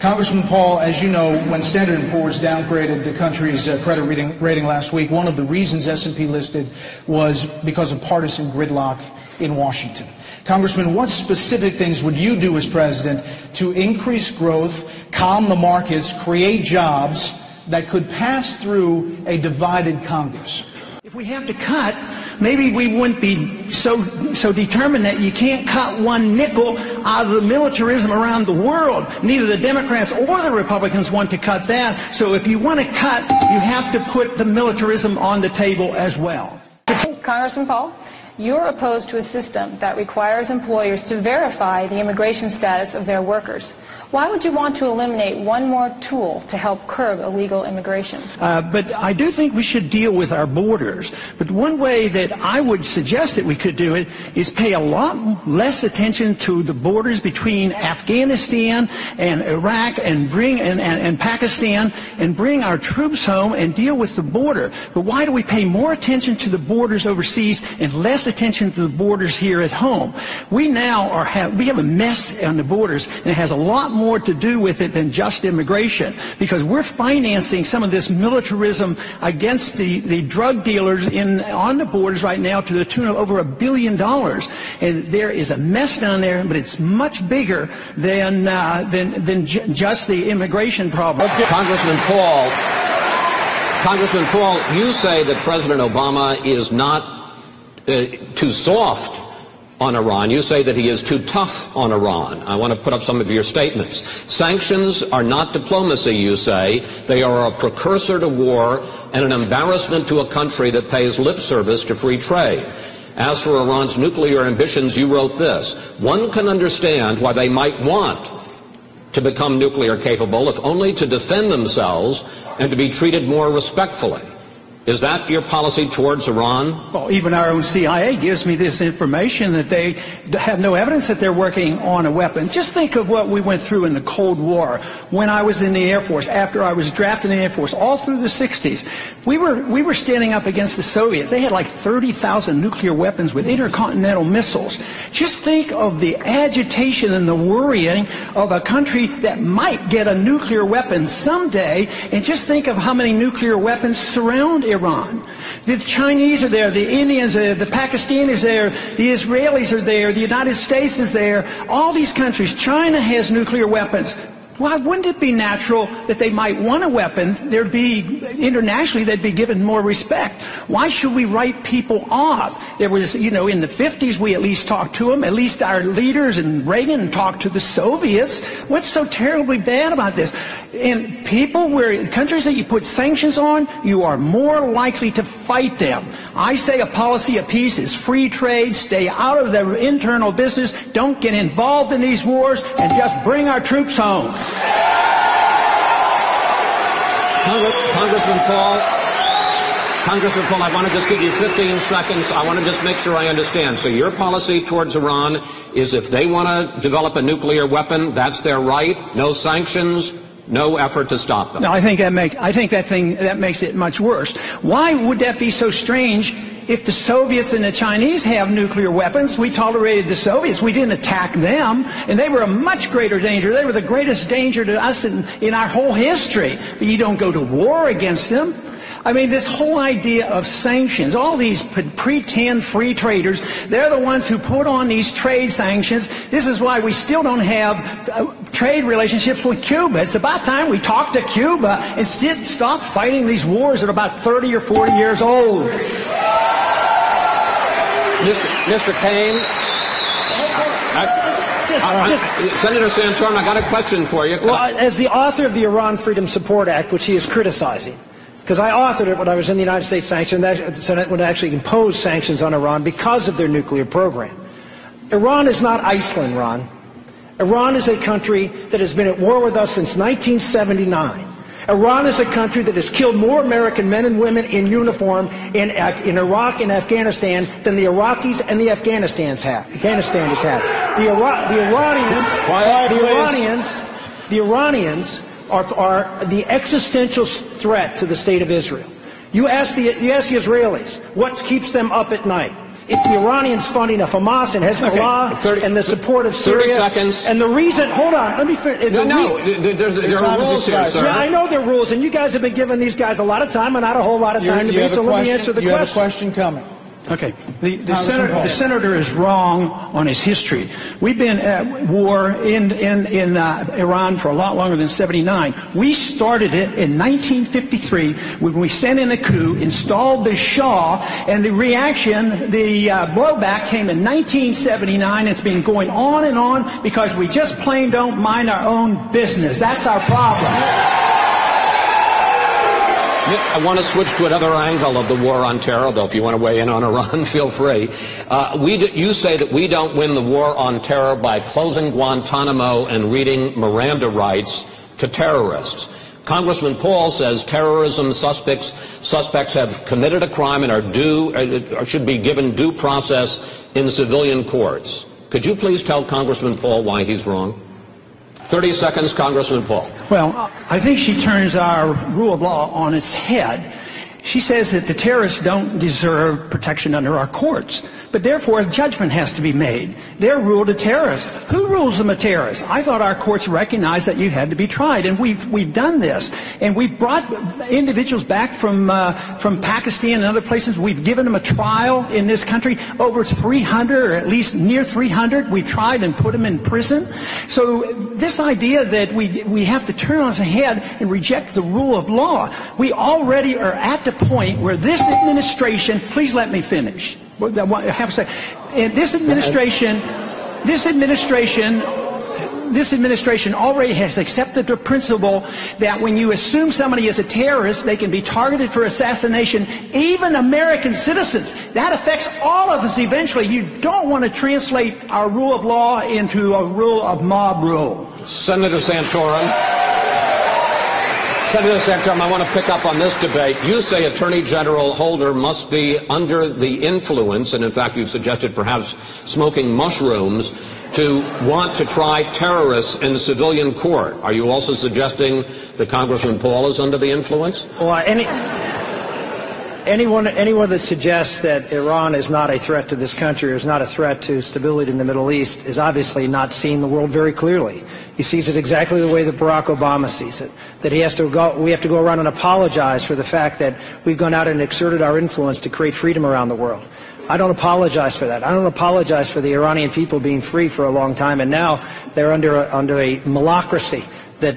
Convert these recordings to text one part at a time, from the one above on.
Congressman Paul, as you know, when Standard & Poor's downgraded the country's credit rating last week, one of the reasons S&P listed was because of partisan gridlock in Washington. Congressman, what specific things would you do as president to increase growth, calm the markets, create jobs that could pass through a divided Congress? If we have to cut, maybe we wouldn't be so determined that you can't cut one nickel out of the militarism around the world. Neither the Democrats or the Republicans want to cut that. So if you want to cut, you have to put the militarism on the table as well. Congressman Paul, you're opposed to a system that requires employers to verify the immigration status of their workers. Why would you want to eliminate one more tool to help curb illegal immigration? But I do think we should deal with our borders. But one way that I would suggest that we could do it is pay a lot less attention to the borders between Afghanistan and Iraq and Pakistan and bring our troops home and deal with the border. But why do we pay more attention to the borders overseas and less attention to the borders here at home? We now we have a mess on the borders, and it has a lot more to do with it than just immigration, because we're financing some of this militarism against the drug dealers on the borders right now to the tune of over $1 billion. And there is a mess down there, but it's much bigger than just the immigration problem. Congressman Paul, you say that President Obama is not too soft on Iran. You say that he is too tough on Iran. I want to put up some of your statements. Sanctions are not diplomacy, you say. They are a precursor to war and an embarrassment to a country that pays lip service to free trade. As for Iran's nuclear ambitions, you wrote this: one can understand why they might want to become nuclear capable, if only to defend themselves and to be treated more respectfully. Is that your policy towards Iran? Well, even our own CIA gives me this information that they have no evidence that they're working on a weapon. Just think of what we went through in the Cold War when I was in the Air Force, after I was drafted in the Air Force, all through the 60s. We were standing up against the Soviets. They had like 30,000 nuclear weapons with intercontinental missiles. Just think of the agitation and the worrying of a country that might get a nuclear weapon someday, and just think of how many nuclear weapons surround Iran. The Chinese are there, the Indians are there, the Pakistanis are there, the Israelis are there, the United States is there, all these countries. China has nuclear weapons. Why wouldn't it be natural that they might want a weapon? Internationally, they'd be given more respect. Why should we write people off? There was, in the 50s, we at least talked to them. At least our leaders and Reagan talked to the Soviets. What's so terribly bad about this? And countries that you put sanctions on, you are more likely to fight them. I say a policy of peace is free trade, stay out of their internal business, don't get involved in these wars, and just bring our troops home. Congressman Paul, I want to just give you 15 seconds. I want to just make sure I understand. So your policy towards Iran is if they want to develop a nuclear weapon, that's their right, no sanctions, no effort to stop them. No, I think that makes it much worse. Why would that be so strange? If the Soviets and the Chinese have nuclear weapons, we tolerated the Soviets. We didn't attack them, and they were a much greater danger. They were the greatest danger to us in our whole history. But you don't go to war against them. I mean, this whole idea of sanctions, all these pretend free traders, they're the ones who put on these trade sanctions. This is why we still don't have trade relationships with Cuba. It's about time we talk to Cuba and stop fighting these wars that are about 30 or 40 years old. Mr. Kane, Senator Santorum, I got a question for you. Well, as the author of the Iran Freedom Support Act, which he is criticizing, because I authored it when I was in the United States Senate when it actually imposed sanctions on Iran because of their nuclear program. Iran is not Iceland, Ron. Iran is a country that has been at war with us since 1979. Iran is a country that has killed more American men and women in uniform in Iraq and Afghanistan than the Iraqis and the Afghanistan has had. The Iranians are the existential threat to the state of Israel. You ask the Israelis what keeps them up at night. It's the Iranians funding of Hamas and Hezbollah and the support of Syria. 30 seconds. And the reason, hold on, let me finish. There are rules here, sir. Yeah, I know there are rules, and you guys have been giving these guys a lot of time and not a whole lot of time to be, so let me answer the question. You have a question coming. Okay. The senator is wrong on his history. We've been at war in Iran for a lot longer than 79. We started it in 1953 when we sent in a coup, installed the Shah, and the reaction, the blowback came in 1979. It's been going on and on because we just plain don't mind our own business. That's our problem. I want to switch to another angle of the war on terror, though. If you want to weigh in on Iran, feel free. You say that we don't win the war on terror by closing Guantanamo and reading Miranda rights to terrorists. Congressman Paul says terrorism suspects have committed a crime and are should be given due process in civilian courts. Could you please tell Congressman Paul why he's wrong? 30 seconds, Congressman Paul. Well, I think she turns our rule of law on its head. She says that the terrorists don't deserve protection under our courts, but therefore a judgment has to be made. They're ruled a terrorist. Who rules them a terrorist? I thought our courts recognized that you had to be tried, and we've done this. And we've brought individuals back from Pakistan and other places. We've given them a trial in this country. Over 300, or at least near 300, we've tried and put them in prison. So this idea that we have to turn on its head and reject the rule of law, we already are at the point where this administration, please let me finish. I have to say, this administration already has accepted the principle that when you assume somebody is a terrorist, they can be targeted for assassination, even American citizens. That affects all of us eventually. You don't want to translate our rule of law into a rule of mob rule. Senator Santorum, I want to pick up on this debate. You say Attorney General Holder must be under the influence, and in fact you've suggested perhaps smoking mushrooms, to want to try terrorists in civilian court. Are you also suggesting that Congressman Paul is under the influence? Well, anyone that suggests that Iran is not a threat to this country or is not a threat to stability in the Middle East is obviously not seeing the world very clearly. He sees it exactly the way that Barack Obama sees it, that we have to go around and apologize for the fact that we've gone out and exerted our influence to create freedom around the world. I don't apologize for that. I don't apologize for the Iranian people being free for a long time, and now they're under a malocracy that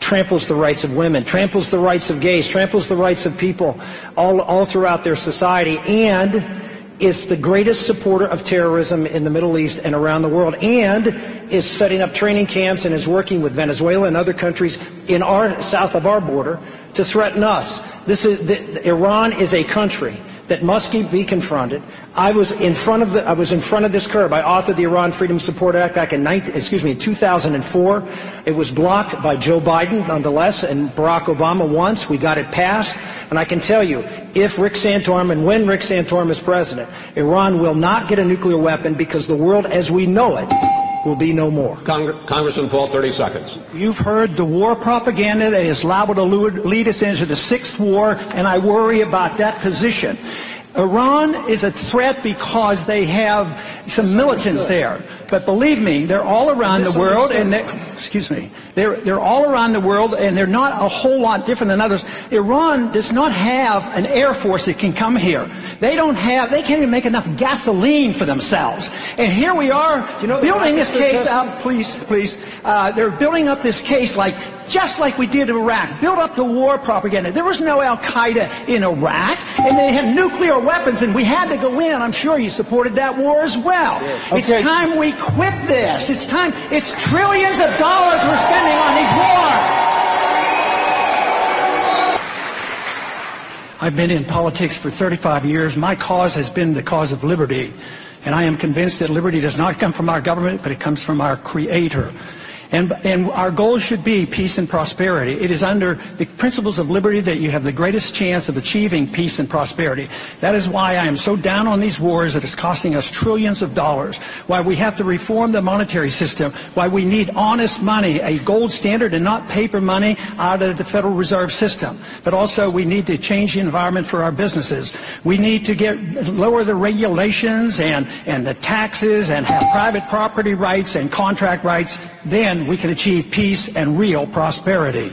tramples the rights of women, tramples the rights of gays, tramples the rights of people all throughout their society, and is the greatest supporter of terrorism in the Middle East and around the world, and is setting up training camps and is working with Venezuela and other countries in south of our border to threaten us. Iran is a country that must be confronted. I was in front of this curb. I authored the Iran Freedom Support Act back in 2004. It was blocked by Joe Biden, nonetheless, and Barack Obama once. We got it passed. And I can tell you, if Rick Santorum and when Rick Santorum is president, Iran will not get a nuclear weapon because the world as we know it will be no more. Congressman Paul, 30 seconds. You've heard the war propaganda that is liable to lead us into the sixth war, and I worry about that position. Iran is a threat because they have some militants there. But believe me, they're all around the world, and they're all around the world, and they're not a whole lot different than others. Iran does not have an air force that can come here. They can't even make enough gasoline for themselves. And here we are building this case out, please. They're building up this case just like we did in Iraq. Build up the war propaganda. There was no Al-Qaeda in Iraq, and they had nuclear weapons, and we had to go in. I'm sure you supported that war as well. Okay. It's time we quit this. It's time. It's trillions of dollars we're spending on these wars. I've been in politics for 35 years. My cause has been the cause of liberty. And I am convinced that liberty does not come from our government, but it comes from our Creator. And our goal should be peace and prosperity. It is under the principles of liberty that you have the greatest chance of achieving peace and prosperity. That is why I am so down on these wars that it's costing us trillions of dollars, why we have to reform the monetary system, why we need honest money, a gold standard and not paper money out of the Federal Reserve System. But also we need to change the environment for our businesses. We need to lower the regulations and the taxes and have private property rights and contract rights. Then we can achieve peace and real prosperity.